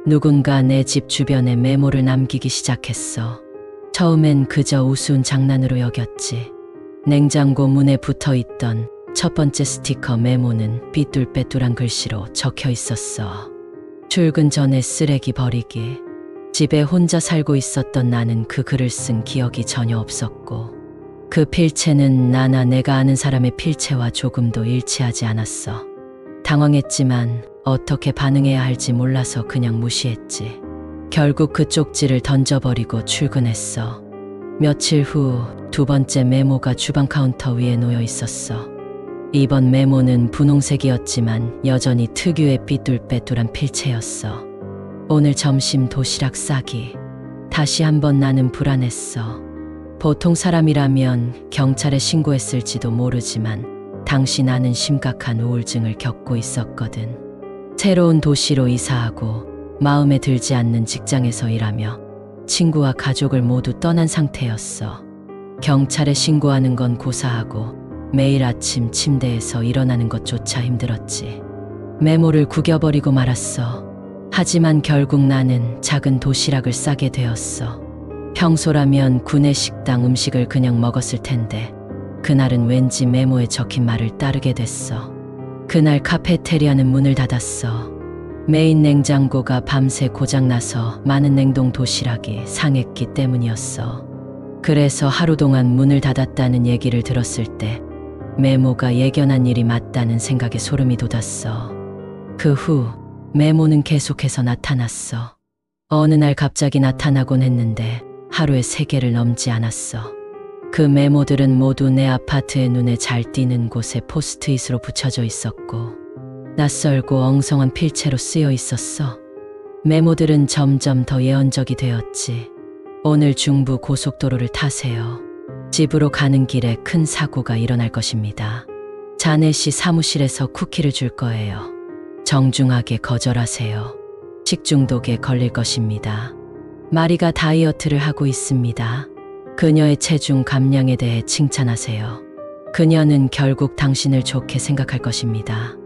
누군가 내 집 주변에 메모를 남기기 시작했어. 처음엔 그저 우스운 장난으로 여겼지. 냉장고 문에 붙어있던 첫 번째 스티커 메모는 삐뚤빼뚤한 글씨로 적혀 있었어. 출근 전에 쓰레기 버리기. 집에 혼자 살고 있었던 나는 그 글을 쓴 기억이 전혀 없었고, 그 필체는 나나 내가 아는 사람의 필체와 조금도 일치하지 않았어. 당황했지만 어떻게 반응해야 할지 몰라서 그냥 무시했지. 결국 그 쪽지를 던져버리고 출근했어. 며칠 후 두 번째 메모가 주방 카운터 위에 놓여 있었어. 이번 메모는 분홍색이었지만 여전히 특유의 삐뚤빼뚤한 필체였어. 오늘 점심 도시락 싸기. 다시 한번 나는 불안했어. 보통 사람이라면 경찰에 신고했을지도 모르지만 당시 나는 심각한 우울증을 겪고 있었거든. 새로운 도시로 이사하고 마음에 들지 않는 직장에서 일하며 친구와 가족을 모두 떠난 상태였어. 경찰에 신고하는 건 고사하고 매일 아침 침대에서 일어나는 것조차 힘들었지. 메모를 구겨버리고 말았어. 하지만 결국 나는 작은 도시락을 싸게 되었어. 평소라면 구내식당 음식을 그냥 먹었을 텐데 그날은 왠지 메모에 적힌 말을 따르게 됐어. 그날 카페테리아는 문을 닫았어. 메인 냉장고가 밤새 고장나서 많은 냉동 도시락이 상했기 때문이었어. 그래서 하루 동안 문을 닫았다는 얘기를 들었을 때 메모가 예견한 일이 맞다는 생각에 소름이 돋았어. 그 후 메모는 계속해서 나타났어. 어느 날 갑자기 나타나곤 했는데 하루에 3개를 넘지 않았어. 그 메모들은 모두 내 아파트의 눈에 잘 띄는 곳에 포스트잇으로 붙여져 있었고 낯설고 엉성한 필체로 쓰여 있었어. 메모들은 점점 더 예언적이 되었지. 오늘 중부 고속도로를 타세요. 집으로 가는 길에 큰 사고가 일어날 것입니다. 자네 씨 사무실에서 쿠키를 줄 거예요. 정중하게 거절하세요. 식중독에 걸릴 것입니다. 마리가 다이어트를 하고 있습니다. 그녀의 체중 감량에 대해 칭찬하세요. 그녀는 결국 당신을 좋게 생각할 것입니다.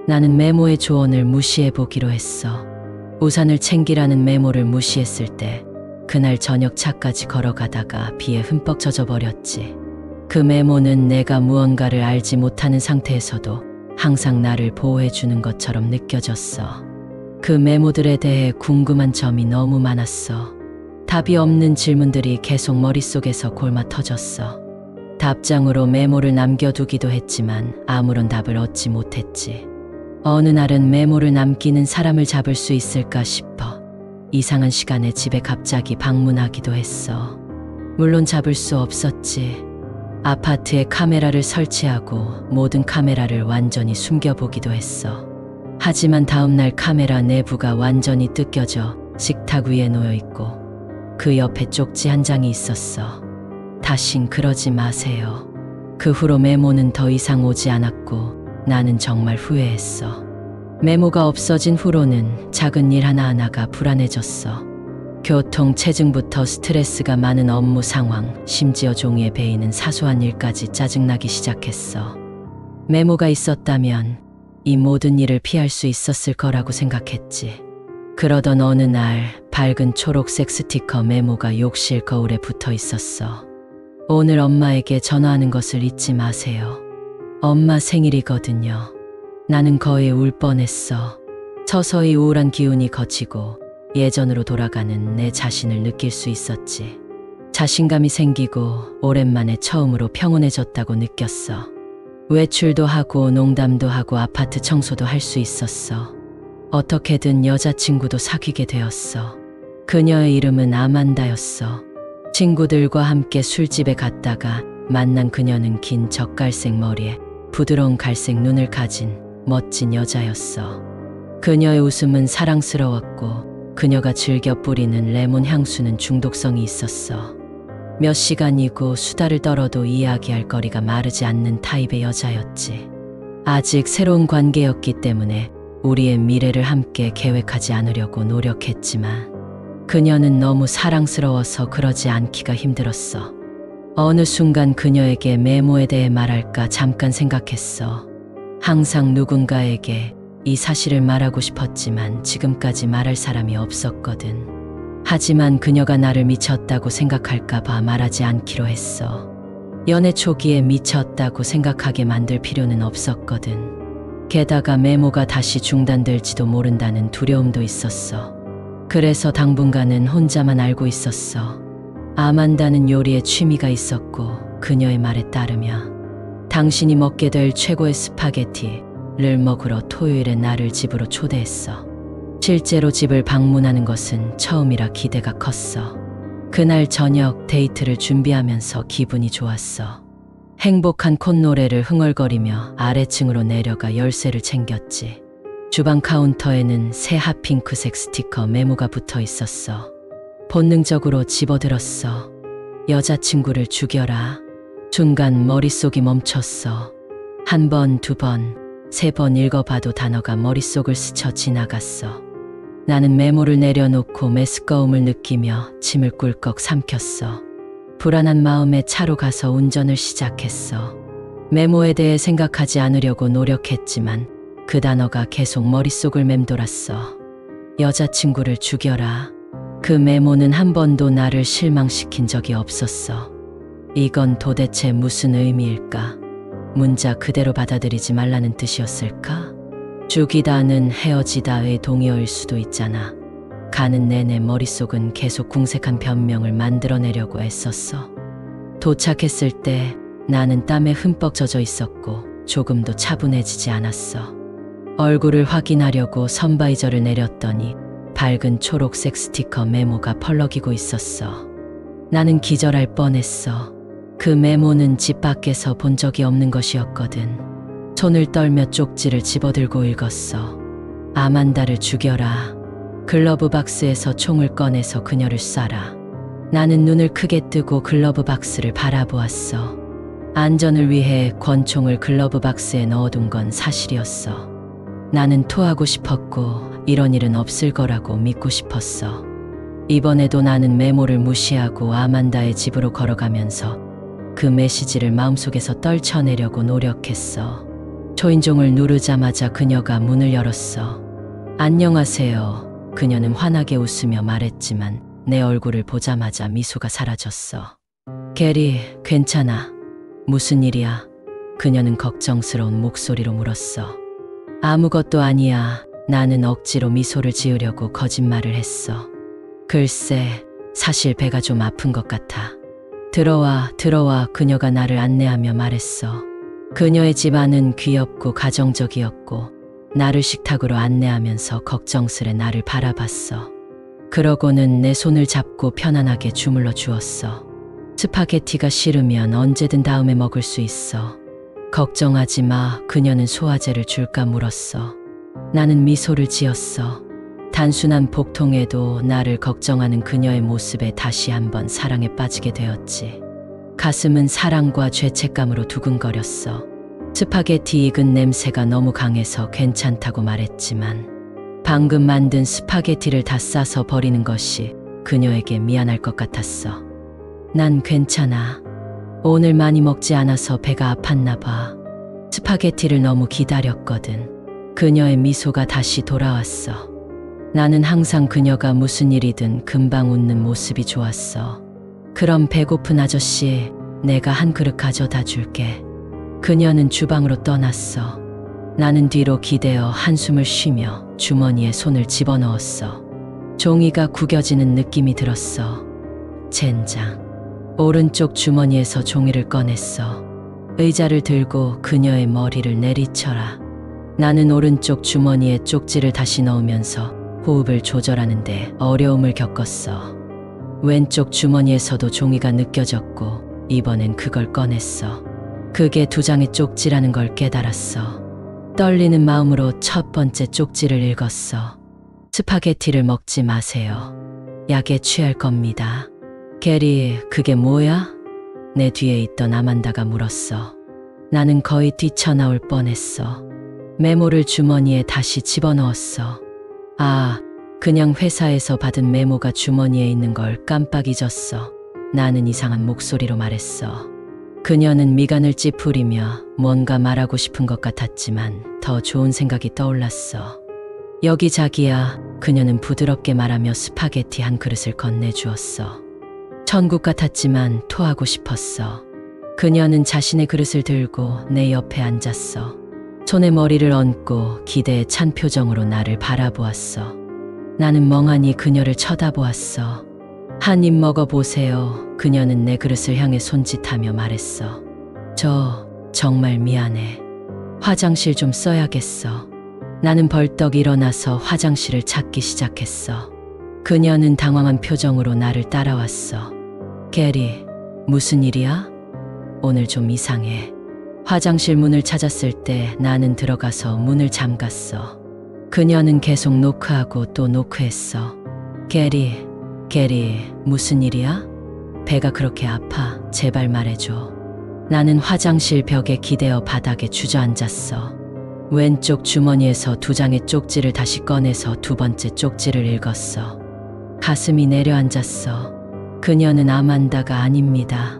나는 메모의 조언을 무시해보기로 했어. 우산을 챙기라는 메모를 무시했을 때 그날 저녁 차까지 걸어가다가 비에 흠뻑 젖어버렸지. 그 메모는 내가 무언가를 알지 못하는 상태에서도 항상 나를 보호해주는 것처럼 느껴졌어. 그 메모들에 대해 궁금한 점이 너무 많았어. 답이 없는 질문들이 계속 머릿속에서 골마 터졌어. 답장으로 메모를 남겨두기도 했지만 아무런 답을 얻지 못했지. 어느 날은 메모를 남기는 사람을 잡을 수 있을까 싶어 이상한 시간에 집에 갑자기 방문하기도 했어. 물론 잡을 수 없었지. 아파트에 카메라를 설치하고 모든 카메라를 완전히 숨겨보기도 했어. 하지만 다음날 카메라 내부가 완전히 뜯겨져 식탁 위에 놓여있고 그 옆에 쪽지 한 장이 있었어. 다신 그러지 마세요. 그 후로 메모는 더 이상 오지 않았고 나는 정말 후회했어. 메모가 없어진 후로는 작은 일 하나하나가 불안해졌어. 교통 체증부터 스트레스가 많은 업무 상황, 심지어 종이에 베이는 사소한 일까지 짜증나기 시작했어. 메모가 있었다면 이 모든 일을 피할 수 있었을 거라고 생각했지. 그러던 어느 날 밝은 초록색 스티커 메모가 욕실 거울에 붙어 있었어. 오늘 엄마에게 전화하는 것을 잊지 마세요. 엄마 생일이거든요. 나는 거의 울 뻔했어. 서서히 우울한 기운이 걷히고 예전으로 돌아가는 내 자신을 느낄 수 있었지. 자신감이 생기고 오랜만에 처음으로 평온해졌다고 느꼈어. 외출도 하고 농담도 하고 아파트 청소도 할 수 있었어. 어떻게든 여자친구도 사귀게 되었어. 그녀의 이름은 아만다였어. 친구들과 함께 술집에 갔다가 만난 그녀는 긴 젓갈색 머리에 부드러운 갈색 눈을 가진 멋진 여자였어. 그녀의 웃음은 사랑스러웠고 그녀가 즐겨 뿌리는 레몬 향수는 중독성이 있었어. 몇 시간이고 수다를 떨어도 이야기할 거리가 마르지 않는 타입의 여자였지. 아직 새로운 관계였기 때문에 우리의 미래를 함께 계획하지 않으려고 노력했지만 그녀는 너무 사랑스러워서 그러지 않기가 힘들었어. 어느 순간 그녀에게 메모에 대해 말할까 잠깐 생각했어. 항상 누군가에게 이 사실을 말하고 싶었지만 지금까지 말할 사람이 없었거든. 하지만 그녀가 나를 미쳤다고 생각할까봐 말하지 않기로 했어. 연애 초기에 미쳤다고 생각하게 만들 필요는 없었거든. 게다가 메모가 다시 중단될지도 모른다는 두려움도 있었어. 그래서 당분간은 혼자만 알고 있었어. 아만다는 요리에 취미가 있었고 그녀의 말에 따르면 당신이 먹게 될 최고의 스파게티를 먹으러 토요일에 나를 집으로 초대했어. 실제로 집을 방문하는 것은 처음이라 기대가 컸어. 그날 저녁 데이트를 준비하면서 기분이 좋았어. 행복한 콧노래를 흥얼거리며 아래층으로 내려가 열쇠를 챙겼지. 주방 카운터에는 새 핫핑크색 스티커 메모가 붙어 있었어. 본능적으로 집어들었어. 여자친구를 죽여라. 순간 머릿속이 멈췄어. 한 번, 두 번, 세 번 읽어봐도 단어가 머릿속을 스쳐 지나갔어. 나는 메모를 내려놓고 메스꺼움을 느끼며 침을 꿀꺽 삼켰어. 불안한 마음에 차로 가서 운전을 시작했어. 메모에 대해 생각하지 않으려고 노력했지만 그 단어가 계속 머릿속을 맴돌았어. 여자친구를 죽여라. 그 메모는 한 번도 나를 실망시킨 적이 없었어. 이건 도대체 무슨 의미일까? 문자 그대로 받아들이지 말라는 뜻이었을까? 죽이다는 헤어지다의 동의어일 수도 있잖아. 가는 내내 머릿속은 계속 궁색한 변명을 만들어내려고 애썼어. 도착했을 때 나는 땀에 흠뻑 젖어 있었고 조금도 차분해지지 않았어. 얼굴을 확인하려고 선바이저를 내렸더니 밝은 초록색 스티커 메모가 펄럭이고 있었어. 나는 기절할 뻔했어. 그 메모는 집 밖에서 본 적이 없는 것이었거든. 손을 떨며 쪽지를 집어들고 읽었어. 아만다를 죽여라. 글러브 박스에서 총을 꺼내서 그녀를 쏴라. 나는 눈을 크게 뜨고 글러브 박스를 바라보았어. 안전을 위해 권총을 글러브 박스에 넣어둔 건 사실이었어. 나는 토하고 싶었고 이런 일은 없을 거라고 믿고 싶었어. 이번에도 나는 메모를 무시하고 아만다의 집으로 걸어가면서 그 메시지를 마음속에서 떨쳐내려고 노력했어. 초인종을 누르자마자 그녀가 문을 열었어. 안녕하세요. 그녀는 환하게 웃으며 말했지만 내 얼굴을 보자마자 미소가 사라졌어. 게리, 괜찮아. 무슨 일이야? 그녀는 걱정스러운 목소리로 물었어. 아무것도 아니야. 나는 억지로 미소를 지으려고 거짓말을 했어. 글쎄, 사실 배가 좀 아픈 것 같아. 들어와. 그녀가 나를 안내하며 말했어. 그녀의 집안은 귀엽고 가정적이었고 나를 식탁으로 안내하면서 걱정스레 나를 바라봤어. 그러고는 내 손을 잡고 편안하게 주물러 주었어. 스파게티가 싫으면 언제든 다음에 먹을 수 있어. 걱정하지 마. 그녀는 소화제를 줄까 물었어. 나는 미소를 지었어. 단순한 복통에도 나를 걱정하는 그녀의 모습에 다시 한번 사랑에 빠지게 되었지. 가슴은 사랑과 죄책감으로 두근거렸어. 스파게티 익은 냄새가 너무 강해서 괜찮다고 말했지만 방금 만든 스파게티를 다 싸서 버리는 것이 그녀에게 미안할 것 같았어. 난 괜찮아. 오늘 많이 먹지 않아서 배가 아팠나 봐. 스파게티를 너무 기다렸거든. 그녀의 미소가 다시 돌아왔어. 나는 항상 그녀가 무슨 일이든 금방 웃는 모습이 좋았어. 그럼 배고픈 아저씨, 내가 한 그릇 가져다 줄게. 그녀는 주방으로 떠났어. 나는 뒤로 기대어 한숨을 쉬며 주머니에 손을 집어넣었어. 종이가 구겨지는 느낌이 들었어. 젠장. 오른쪽 주머니에서 종이를 꺼냈어. 의자를 들고 그녀의 머리를 내리쳐라. 나는 오른쪽 주머니에 쪽지를 다시 넣으면서 호흡을 조절하는데 어려움을 겪었어. 왼쪽 주머니에서도 종이가 느껴졌고 이번엔 그걸 꺼냈어. 그게 2장의 쪽지라는 걸 깨달았어. 떨리는 마음으로 첫 번째 쪽지를 읽었어. 스파게티를 먹지 마세요. 약에 취할 겁니다. 게리, 그게 뭐야? 내 뒤에 있던 아만다가 물었어. 나는 거의 뛰쳐나올 뻔했어. 메모를 주머니에 다시 집어넣었어. 아, 그냥 회사에서 받은 메모가 주머니에 있는 걸 깜빡 잊었어. 나는 이상한 목소리로 말했어. 그녀는 미간을 찌푸리며 뭔가 말하고 싶은 것 같았지만 더 좋은 생각이 떠올랐어. 여기 자기야. 그녀는 부드럽게 말하며 스파게티 한 그릇을 건네주었어. 천국 같았지만 토하고 싶었어. 그녀는 자신의 그릇을 들고 내 옆에 앉았어. 손에 머리를 얹고 기대에 찬 표정으로 나를 바라보았어. 나는 멍하니 그녀를 쳐다보았어. 한 입 먹어보세요. 그녀는 내 그릇을 향해 손짓하며 말했어. 정말 미안해. 화장실 좀 써야겠어. 나는 벌떡 일어나서 화장실을 찾기 시작했어. 그녀는 당황한 표정으로 나를 따라왔어. 게리, 무슨 일이야? 오늘 좀 이상해. 화장실 문을 찾았을 때 나는 들어가서 문을 잠갔어. 그녀는 계속 노크하고 또 노크했어. 게리, 무슨 일이야? 배가 그렇게 아파. 제발 말해줘. 나는 화장실 벽에 기대어 바닥에 주저앉았어. 왼쪽 주머니에서 2장의 쪽지를 다시 꺼내서 2번째 쪽지를 읽었어. 가슴이 내려앉았어. 그녀는 아만다가 아닙니다.